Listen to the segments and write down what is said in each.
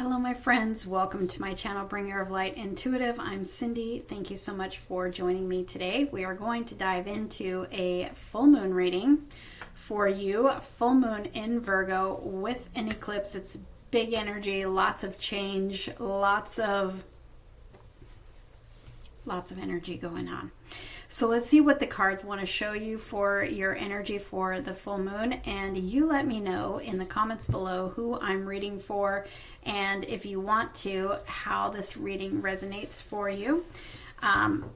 Hello my friends, welcome to my channel Bringer of Light Intuitive. I'm Cindy. Thank you so much for joining me today. We are going to dive into a full moon reading for you. Full moon in Virgo with an eclipse. It's big energy, lots of change, lots of energy going on. So let's see what the cards want to show you for your energy for the full moon, and you let me know in the comments below who I'm reading for, and if you want to, how this reading resonates for you.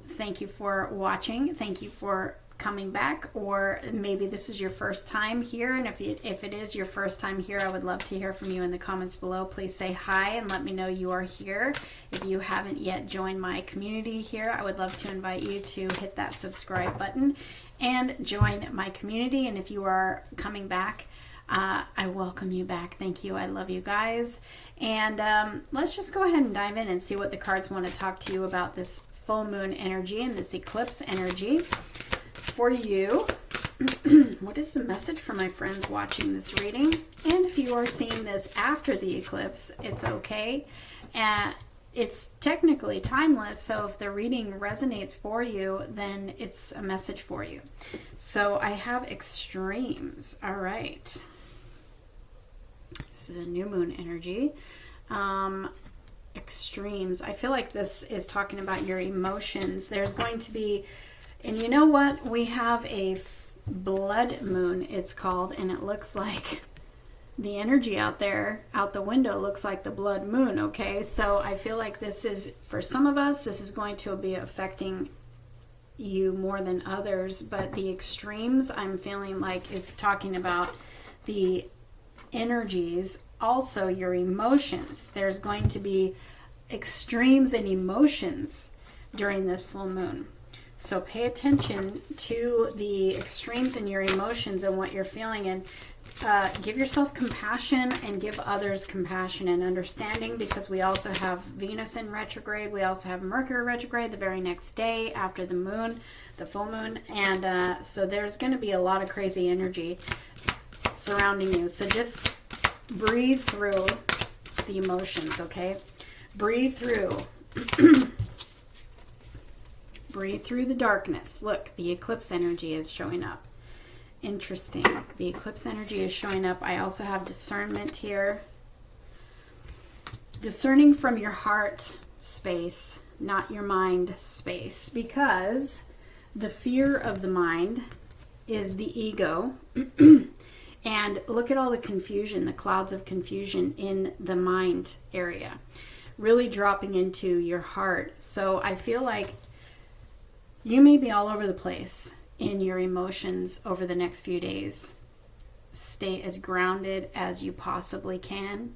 Thank you for watching. Thank you for coming back, or maybe this is your first time here, and if it is your first time here, I would love to hear from you in the comments below. Please say hi and let me know you are here. If you haven't yet joined my community here, I would love to invite you to hit that subscribe button and join my community. And if you are coming back, I welcome you back. Thank you. I love you guys. And let's just go ahead and dive in and see what the cards want to talk to you about this full moon energy and this eclipse energy for you. What is the message for my friends watching this reading? And if you are seeing this after the eclipse, it's okay. It's technically timeless, so if the reading resonates for you, then it's a message for you. So I have extremes. All right. This is a new moon energy. Extremes. I feel like this is talking about your emotions. There's going to be, and you know what? We have a blood moon, it's called, and it looks like the energy out there, out the window, looks like the blood moon, okay? So I feel like this is, for some of us, this is going to be affecting you more than others, but the extremes, I'm feeling like it's talking about the energies, also your emotions. There's going to be extremes in emotions during this full moon. So pay attention to the extremes in your emotions and what you're feeling, and give yourself compassion and give others compassion and understanding, because we also have Venus in retrograde. We also have Mercury retrograde the very next day after the moon, the full moon. And so there's going to be a lot of crazy energy surrounding you. So just breathe through the emotions, okay? Breathe through. Breathe through the darkness. Look, the eclipse energy is showing up. Interesting. The eclipse energy is showing up. I also have discernment here. Discerning from your heart space, not your mind space, because the fear of the mind is the ego. And look at all the confusion, the clouds of confusion in the mind area, really dropping into your heart. So I feel like you may be all over the place in your emotions over the next few days. Stay as grounded as you possibly can.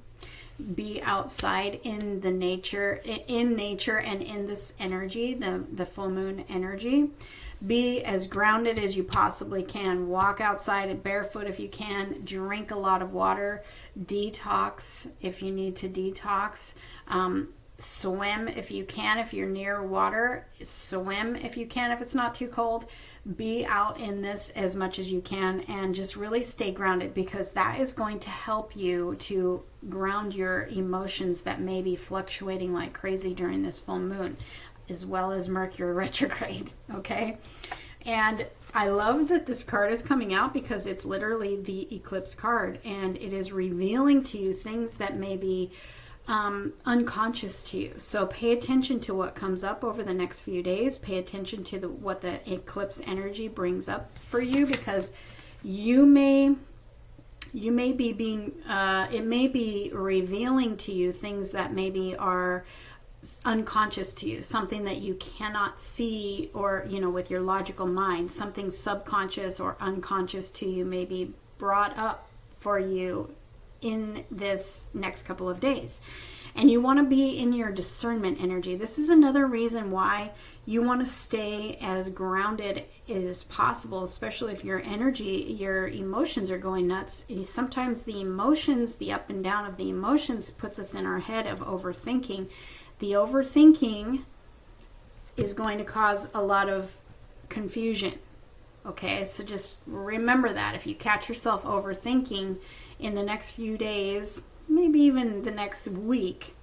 Be outside in the nature, and in this energy, the full moon energy. Be as grounded as you possibly can. Walk outside barefoot if you can. Drink a lot of water. Detox if you need to detox. Swim if you can, if you're near water. Swim if you can, if it's not too cold. Be out in this as much as you can, and just really stay grounded, because that is going to help you to ground your emotions that may be fluctuating like crazy during this full moon, as well as Mercury retrograde, okay? And I love that this card is coming out, because it's literally the eclipse card, and it is revealing to you things that may be unconscious to you. So pay attention to what comes up over the next few days. Pay attention to what the eclipse energy brings up for you, because you may be being it may be revealing to you things that maybe are unconscious to you, something that you cannot see, or with your logical mind, something subconscious or unconscious to you may be brought up for you in this next couple of days. And you want to be in your discernment energy. This is another reason why you want to stay as grounded as possible, especially if your emotions are going nuts. Sometimes the emotions, the up and down of the emotions, puts us in our head of overthinking. The overthinking is going to cause a lot of confusion. Okay, so just remember that. If you catch yourself overthinking in the next few days, maybe even the next week,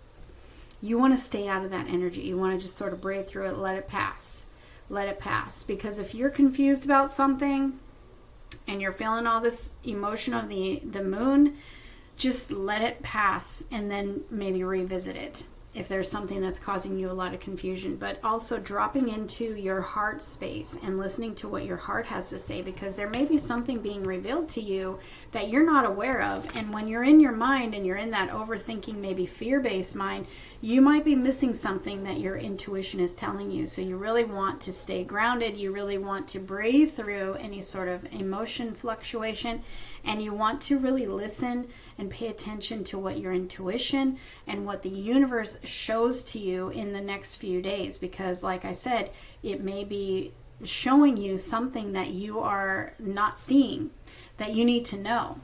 you want to stay out of that energy. You want to just sort of breathe through it, let it pass. Let it pass. Because if you're confused about something and you're feeling all this emotion of the moon, just let it pass and then maybe revisit it if there's something that's causing you a lot of confusion. But also dropping into your heart space and listening to what your heart has to say, because there may be something being revealed to you that you're not aware of. And when you're in your mind and you're in that overthinking, maybe fear-based mind, you might be missing something that your intuition is telling you. So you really want to stay grounded. You really want to breathe through any sort of emotion fluctuation, and you want to really listen and pay attention to what your intuition and what the universe shows to you in the next few days. Because like I said, it may be showing you something that you are not seeing that you need to know.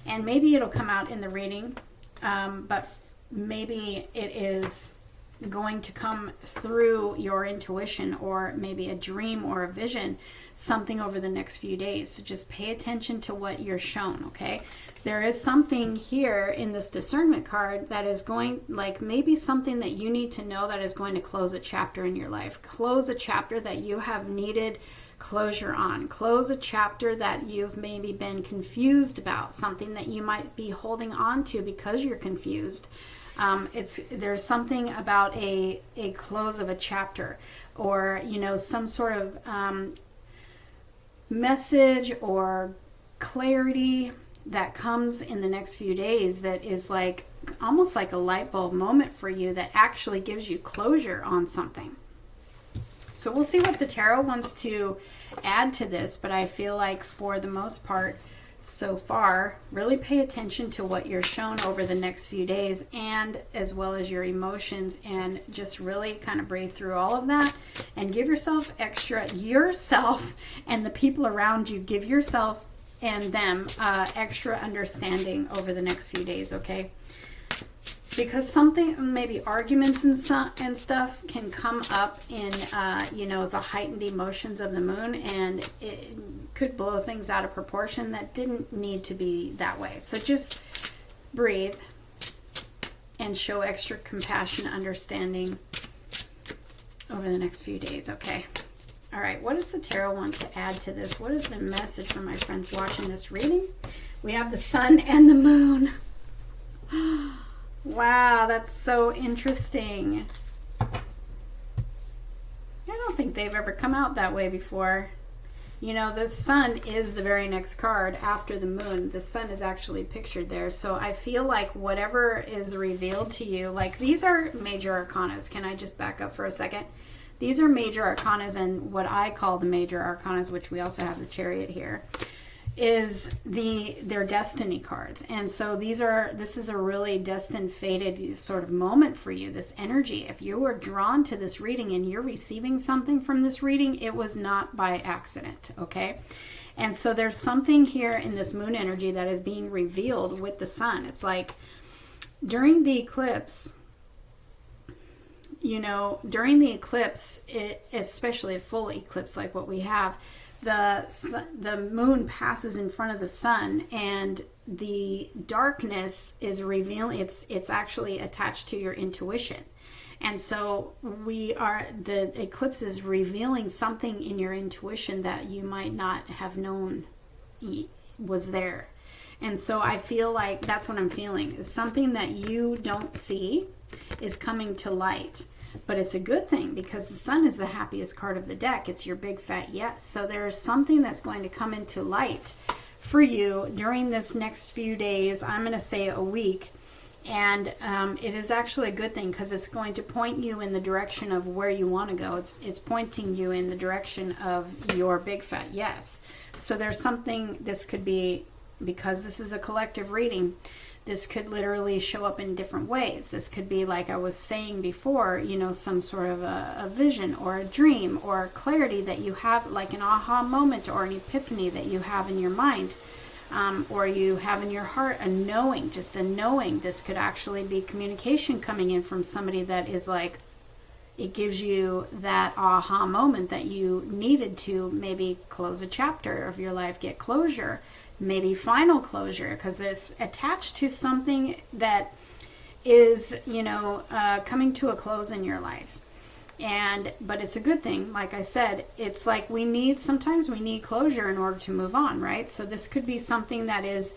And maybe it'll come out in the reading, but maybe it is going to come through your intuition, or maybe a dream or a vision, something over the next few days. So just pay attention to what you're shown, okay? There is something here in this discernment card that is going, like maybe something that you need to know that is going to close a chapter in your life. Close a chapter that you have needed closure on. Close a chapter that you've maybe been confused about, something that you might be holding on to because you're confused. There's something about a close of a chapter, or some sort of message or clarity that comes in the next few days that is like almost like a light bulb moment for you that actually gives you closure on something. So we'll see what the tarot wants to add to this, but I feel like for the most part so far, really pay attention to what you're shown over the next few days, and as well as your emotions, and just really kind of breathe through all of that and give yourself and the people around you, give yourself and them extra understanding over the next few days, okay? Because something, maybe arguments and stuff can come up in, the heightened emotions of the moon, and it could blow things out of proportion that didn't need to be that way. So just breathe and show extra compassion, understanding over the next few days, okay? All right, what does the tarot want to add to this? What is the message for my friends watching this reading? We have the sun and the moon. Wow, that's so interesting. I don't think they've ever come out that way before. The sun is the very next card after the moon. The sun is actually pictured there. So I feel like whatever is revealed to you, like these are major arcanas. Can I just back up for a second? These are major arcanas, and what I call the major arcanas, which we also have the Chariot here, is their destiny cards. And so this is a really destined, fated sort of moment for you, this energy. If you were drawn to this reading and you're receiving something from this reading, it was not by accident, okay? And so there's something here in this moon energy that is being revealed with the sun. It's like during the eclipse, especially a full eclipse like what we have, the moon passes in front of the sun, and the darkness is revealing. It's actually attached to your intuition, and so the eclipse is revealing something in your intuition that you might not have known was there. And so I feel like that's what I'm feeling, is something that you don't see is coming to light. But it's a good thing, because the sun is the happiest card of the deck. It's your big fat yes. So there's something that's going to come into light for you during this next few days. I'm going to say a week. And it is actually a good thing, because it's going to point you in the direction of where you want to go. It's pointing you in the direction of your big fat yes. So there's something, this could be, because this is a collective reading, this could literally show up in different ways. This could be, like I was saying before, some sort of a vision or a dream or clarity that you have, like an aha moment or an epiphany that you have in your mind, or you have in your heart, a knowing, just a knowing. This could actually be communication coming in from somebody that is like, It gives you that aha moment that you needed to maybe close a chapter of your life, get closure, maybe final closure, because it's attached to something that is, coming to a close in your life. But it's a good thing. Like I said, it's like sometimes we need closure in order to move on, right? So this could be something that is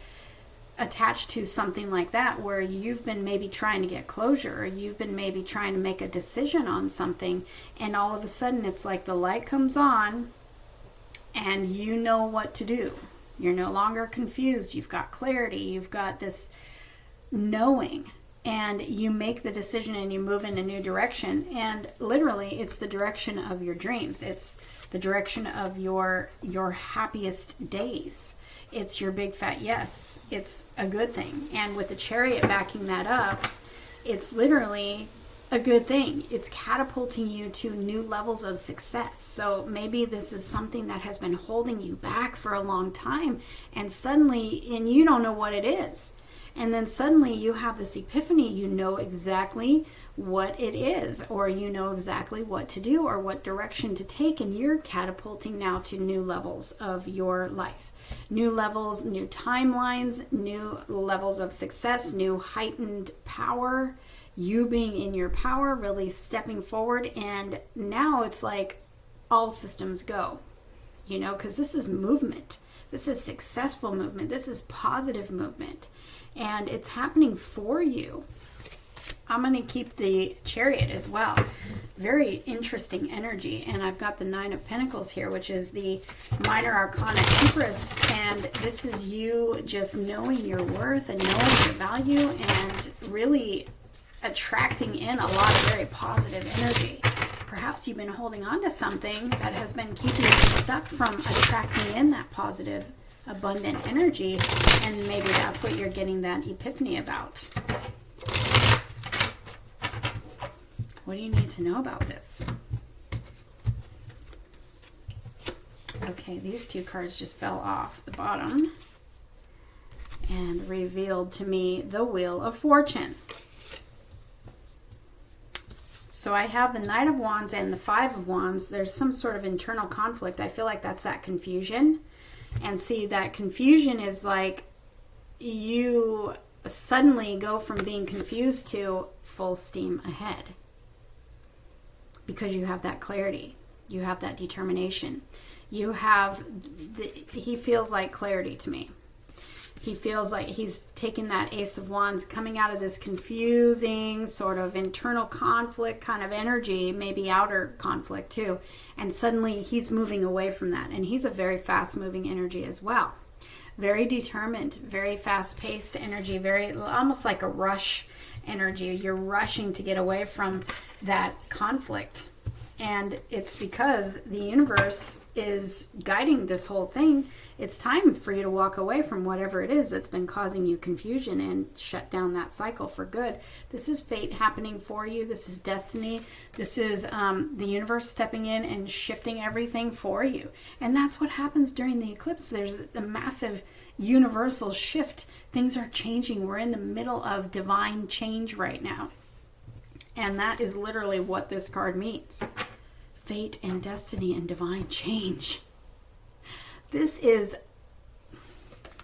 attached to something like that, where you've been maybe trying to get closure, or you've been maybe trying to make a decision on something, and all of a sudden it's like the light comes on and you know what to do. You're no longer confused. You've got clarity. You've got this knowing, and you make the decision and you move in a new direction. And literally, it's the direction of your dreams. It's the direction of your happiest days. It's your big fat yes. It's a good thing. And with the Chariot backing that up, it's literally a good thing. It's catapulting you to new levels of success. So maybe this is something that has been holding you back for a long time, and you don't know what it is. And then suddenly you have this epiphany. You know exactly what it is, or you know exactly what to do or what direction to take, and you're catapulting now to new levels of your life. New levels, new timelines, new levels of success, new heightened power, you being in your power, really stepping forward. And now it's like all systems go, because this is movement. This is successful movement. This is positive movement. And it's happening for you. I'm going to keep the Chariot as well. Very interesting energy. And I've got the Nine of Pentacles here, which is the minor arcana Empress. And this is you just knowing your worth and knowing your value, and really attracting in a lot of very positive energy. Perhaps you've been holding on to something that has been keeping you stuck from attracting in that positive, abundant energy, and maybe that's what you're getting that epiphany about. What do you need to know about this? Okay, these two cards just fell off the bottom and revealed to me the Wheel of Fortune. So I have the Knight of Wands and the Five of Wands. There's some sort of internal conflict. I feel like that's that confusion. And see, that confusion is like you suddenly go from being confused to full steam ahead. Because you have that clarity. You have that determination. He feels like clarity to me. He feels like he's taking that Ace of Wands, coming out of this confusing sort of internal conflict kind of energy, maybe outer conflict too. And suddenly he's moving away from that. And he's a very fast moving energy as well. Very determined, very fast paced energy, very almost like a rush energy. You're rushing to get away from that conflict. And it's because the universe is guiding this whole thing. It's time for you to walk away from whatever it is that's been causing you confusion and shut down that cycle for good. This is fate happening for you. This is destiny. This is the universe stepping in and shifting everything for you. And that's what happens during the eclipse. There's a massive universal shift. Things are changing. We're in the middle of divine change right now. And that is literally what this card means. Fate and destiny and divine change. This is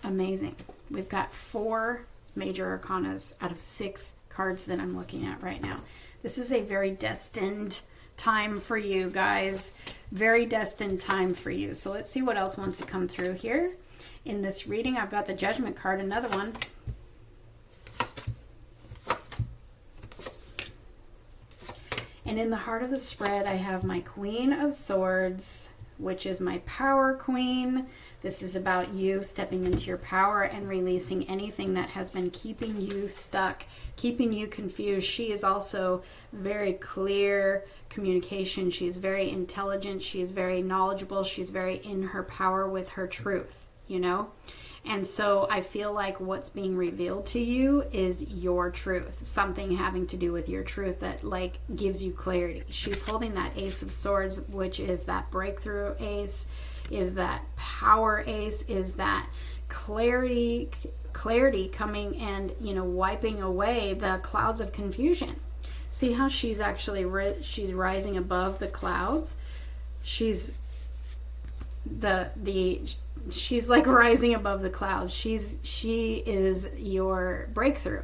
amazing. We've got 4 major arcanas out of 6 cards that I'm looking at right now. This is a very destined time for you guys. Very destined time for you. So let's see what else wants to come through here. In this reading, I've got the Judgment card, another one. And in the heart of the spread, I have my Queen of Swords, which is my power queen. This is about you stepping into your power and releasing anything that has been keeping you stuck, keeping you confused. She is also very clear communication. She is very intelligent. She is very knowledgeable. She's very in her power with her truth, And so I feel like what's being revealed to you is your truth. Something having to do with your truth that gives you clarity. She's holding that Ace of Swords, which is that breakthrough ace, is that power ace, is that clarity coming and, wiping away the clouds of confusion. See how she's actually she's rising above the clouds. She's she's like rising above the clouds. She is your breakthrough.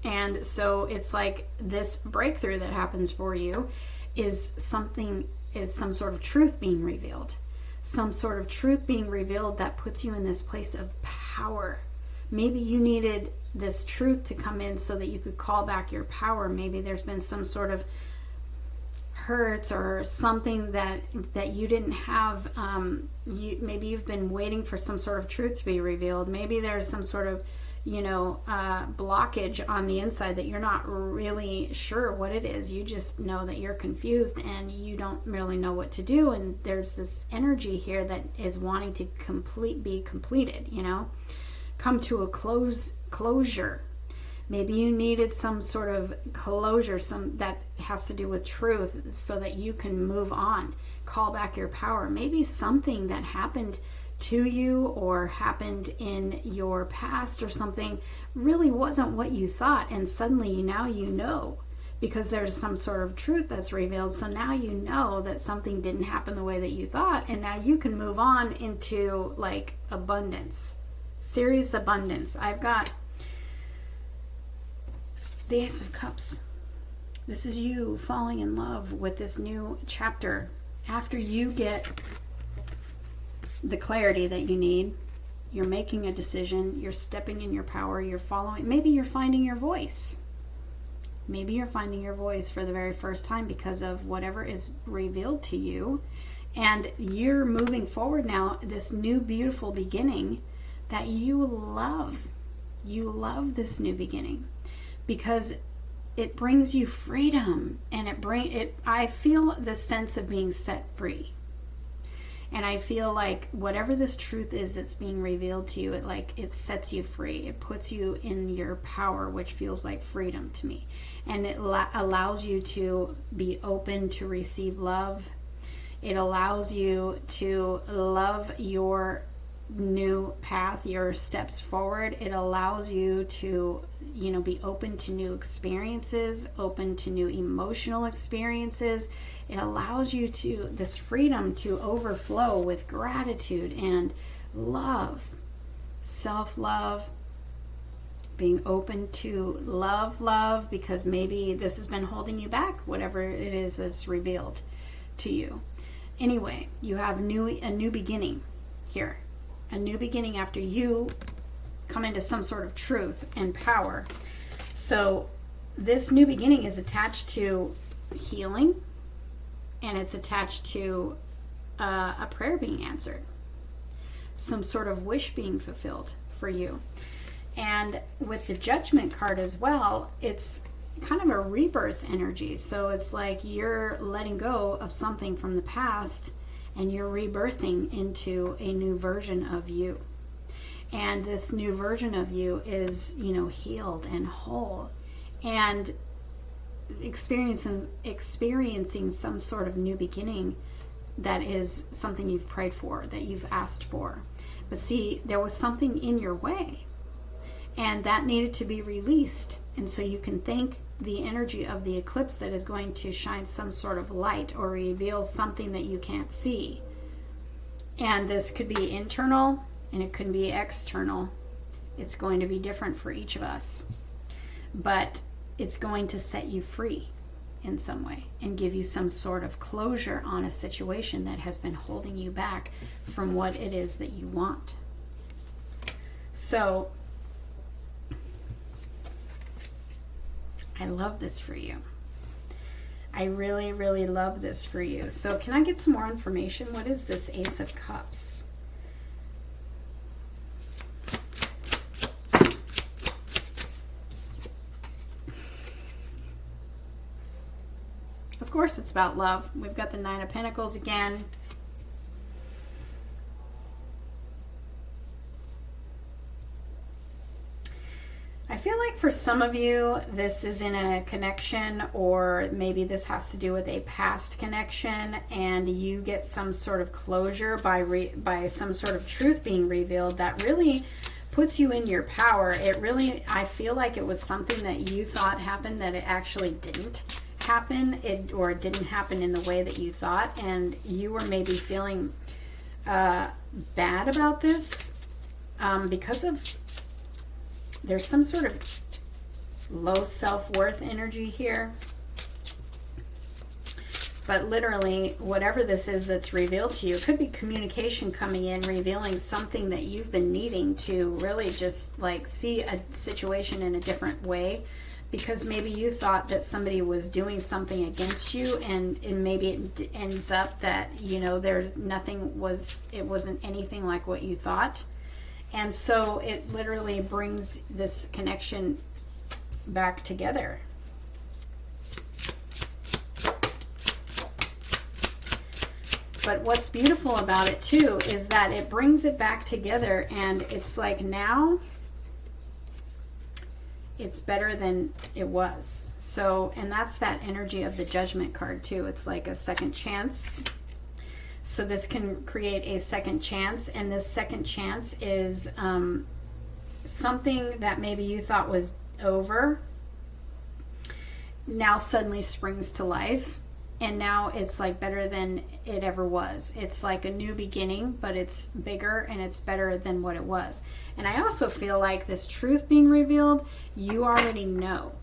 And so it's like this breakthrough that happens for you is some sort of truth being revealed. Some sort of truth being revealed that puts you in this place of power. Maybe you needed this truth to come in so that you could call back your power. Maybe there's been some sort of hurts or something that you didn't have. Maybe you've been waiting for some sort of truth to be revealed. Maybe there's some sort of blockage on the inside that you're not really sure what it is. You just know that you're confused and you don't really know what to do. And there's this energy here that is wanting to be completed, come to a closure. Maybe you needed some sort of closure, that has to do with truth, so that you can move on, call back your power. Maybe something that happened to you or happened in your past or something really wasn't what you thought, and suddenly now you know, because there's some sort of truth that's revealed. So now you know that something didn't happen the way that you thought, and now you can move on into like abundance, serious abundance. I've got the Ace of Cups. This is you falling in love with this new chapter. After you get the clarity that you need, you're making a decision, you're stepping in your power, you're following, maybe you're finding your voice. Maybe you're finding your voice for the very first time because of whatever is revealed to you. And you're moving forward now, this new beautiful beginning that you love. You love this new beginning because it brings you freedom, and I feel the sense of being set free. And I feel like whatever this truth is that's being revealed to you, it sets you free. It puts you in your power, which feels like freedom to me. And it allows you to be open to receive love. It allows you to love your new path, your steps forward. It allows you to, be open to new experiences, open to new emotional experiences. It allows you to, this freedom to overflow with gratitude and love, self-love, being open to love, because maybe this has been holding you back, whatever it is that's revealed to you. Anyway, you have a new beginning here. A new beginning after you come into some sort of truth and power. So this new beginning is attached to healing, and it's attached to a prayer being answered, some sort of wish being fulfilled for you. And with the Judgment card as well, it's kind of a rebirth energy. So it's like you're letting go of something from the past and you're rebirthing into a new version of you. And this new version of you is, healed and whole and experiencing some sort of new beginning that is something you've prayed for, that you've asked for. But see, there was something in your way, and that needed to be released. And so you can thank the energy of the eclipse that is going to shine some sort of light or reveal something that you can't see. And this could be internal and it could be external. It's going to be different for each of us. But it's going to set you free in some way and give you some sort of closure on a situation that has been holding you back from what it is that you want. So I love this for you. I really, really love this for you. So can I get some more information? What is this Ace of Cups? Of course it's about love. We've got the Nine of Pentacles again. I feel like for some of you, this is in a connection, or maybe this has to do with a past connection, and you get some sort of closure by some sort of truth being revealed that really puts you in your power. It really, I feel like it was something that you thought happened that it actually didn't happen, or it didn't happen in the way that you thought, and you were maybe feeling bad about this because of, there's some sort of low self-worth energy here. But literally, whatever this is that's revealed to you, it could be communication coming in, revealing something that you've been needing to really just like see a situation in a different way. Because maybe you thought that somebody was doing something against you, and maybe it ends up that, you know, there's nothing was, it wasn't anything like what you thought. And so it literally brings this connection back together. But what's beautiful about it too is that it brings it back together, and it's like now it's better than it was. So, and that's that energy of the Judgment card too. It's like a second chance. So this can create a second chance, and this second chance is something that maybe you thought was over now suddenly springs to life, and now it's like better than it ever was. It's like a new beginning, but it's bigger and it's better than what it was. And I also feel like this truth being revealed, you already know.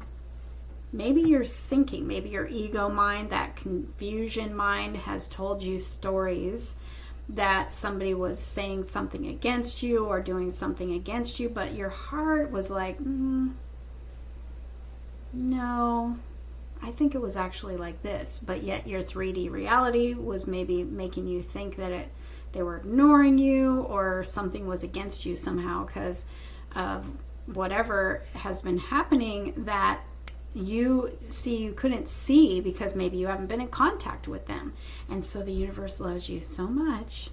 Maybe you're thinking, maybe your ego mind, that confusion mind, has told you stories that somebody was saying something against you or doing something against you, but your heart was like, no, I think it was actually like this. But yet your 3D reality was maybe making you think that they were ignoring you, or something was against you somehow because of whatever has been happening that you couldn't see, because maybe you haven't been in contact with them. And so the universe loves you so much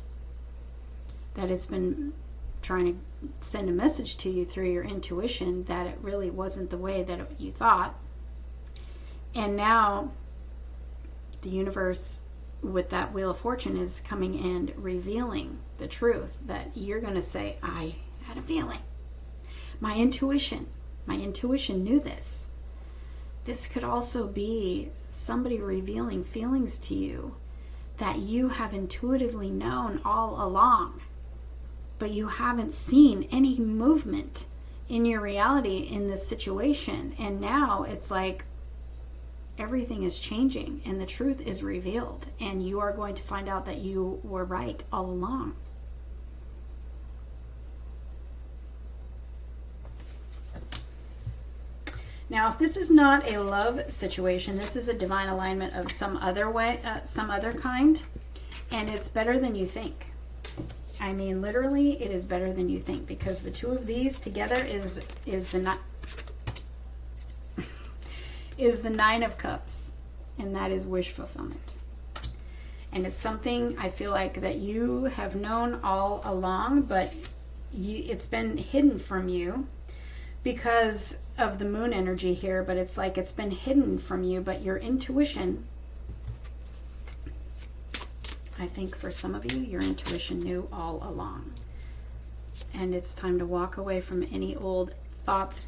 that it's been trying to send a message to you through your intuition that it really wasn't the way that you thought. And now the universe, with that Wheel of Fortune, is coming and revealing the truth that you're going to say, I had a feeling. My intuition knew this. This could also be somebody revealing feelings to you that you have intuitively known all along, but you haven't seen any movement in your reality in this situation. And now it's like everything is changing and the truth is revealed, and you are going to find out that you were right all along. Now, if this is not a love situation, this is a divine alignment of some other way, some other kind, and it's better than you think. I mean, literally, it is better than you think, because the two of these together is the is the Nine of Cups, and that is wish fulfillment. And it's something I feel like that you have known all along, but it's been hidden from you because of the moon energy here. But it's like it's been hidden from you, but your intuition, I think for some of you, your intuition knew all along. And it's time to walk away from any old thoughts,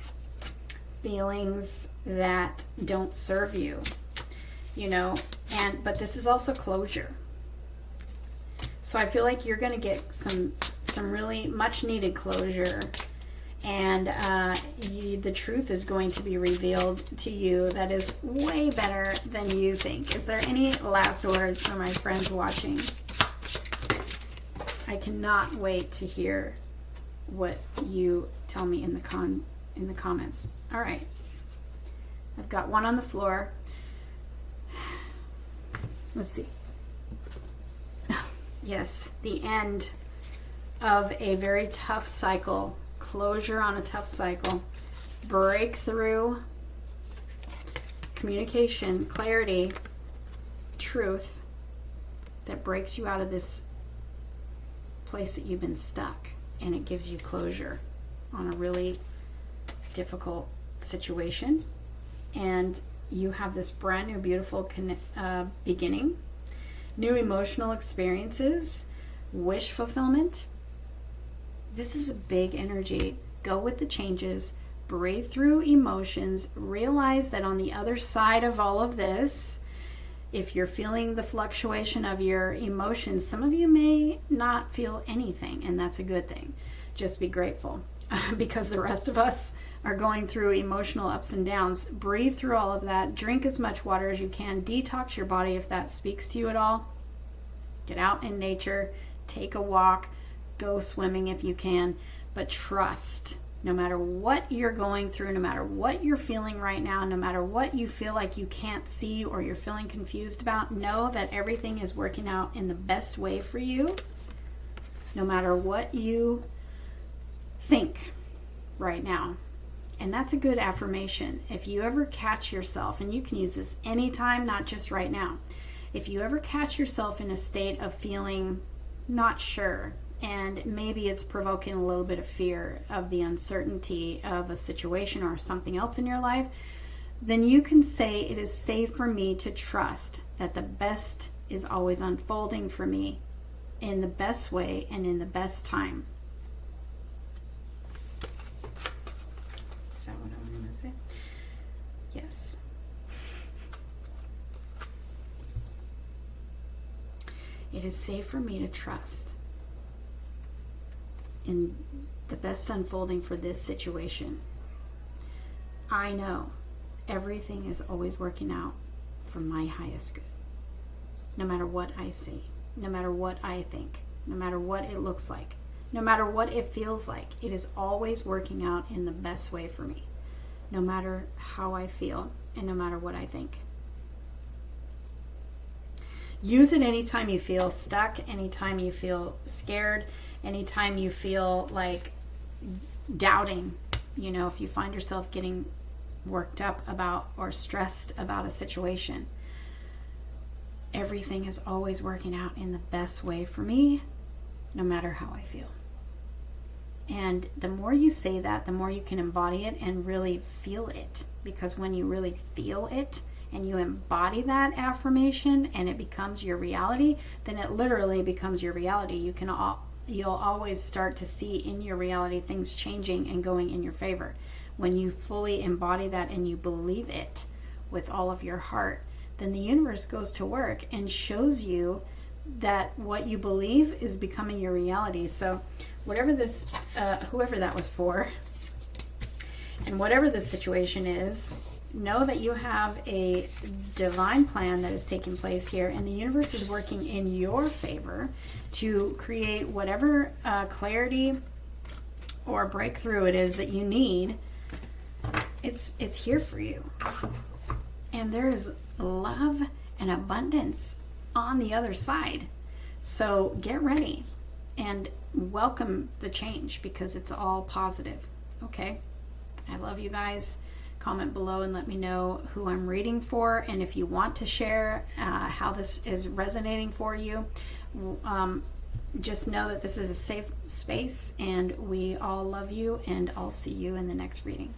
feelings that don't serve you, you know. But this is also closure. So I feel like you're going to get some really much needed closure, and the truth is going to be revealed to you that is way better than you think. Is there any last words for my friends watching? I cannot wait to hear what you tell me in the comments. All right, I've got one on the floor. Let's see. Yes, the end of a very tough cycle, closure on a tough cycle, breakthrough, communication, clarity, truth that breaks you out of this place that you've been stuck, and it gives you closure on a really difficult situation. And you have this brand new beautiful beginning, new emotional experiences, wish fulfillment. This is a big energy. Go with the changes, breathe through emotions, realize that on the other side of all of this, if you're feeling the fluctuation of your emotions, some of you may not feel anything, and that's a good thing. Just be grateful because the rest of us are going through emotional ups and downs. Breathe through all of that. Drink as much water as you can. Detox your body if that speaks to you at all. Get out in nature. Take a walk. Go swimming if you can. But trust, no matter what you're going through, no matter what you're feeling right now, no matter what you feel like you can't see or you're feeling confused about, know that everything is working out in the best way for you, no matter what you think right now. And that's a good affirmation. If you ever catch yourself, and you can use this anytime, not just right now, if you ever catch yourself in a state of feeling not sure, and maybe it's provoking a little bit of fear of the uncertainty of a situation or something else in your life, then you can say, it is safe for me to trust that the best is always unfolding for me in the best way and in the best time. Is that what I'm going to say? Yes. It is safe for me to trust in the best unfolding for this situation. I know everything is always working out for my highest good. No matter what I see, no matter what I think, no matter what it looks like, no matter what it feels like, it is always working out in the best way for me. No matter how I feel and no matter what I think. Use it anytime you feel stuck, anytime you feel scared, anytime you feel like doubting. You know, if you find yourself getting worked up about or stressed about a situation, everything is always working out in the best way for me, no matter how I feel. And the more you say that, the more you can embody it and really feel it. Because when you really feel it and you embody that affirmation and it becomes your reality, then it literally becomes your reality. You'll always start to see in your reality things changing and going in your favor. When you fully embody that and you believe it with all of your heart, then the universe goes to work and shows you that what you believe is becoming your reality. So whatever this, whoever that was for, and whatever the situation is, know that you have a divine plan that is taking place here, and the universe is working in your favor to create whatever clarity or breakthrough it is that you need. It's here for you. And there is love and abundance on the other side. So get ready and welcome the change, because it's all positive. Okay? I love you guys. Comment below and let me know who I'm reading for, and if you want to share how this is resonating for you, just know that this is a safe space and we all love you, and I'll see you in the next reading.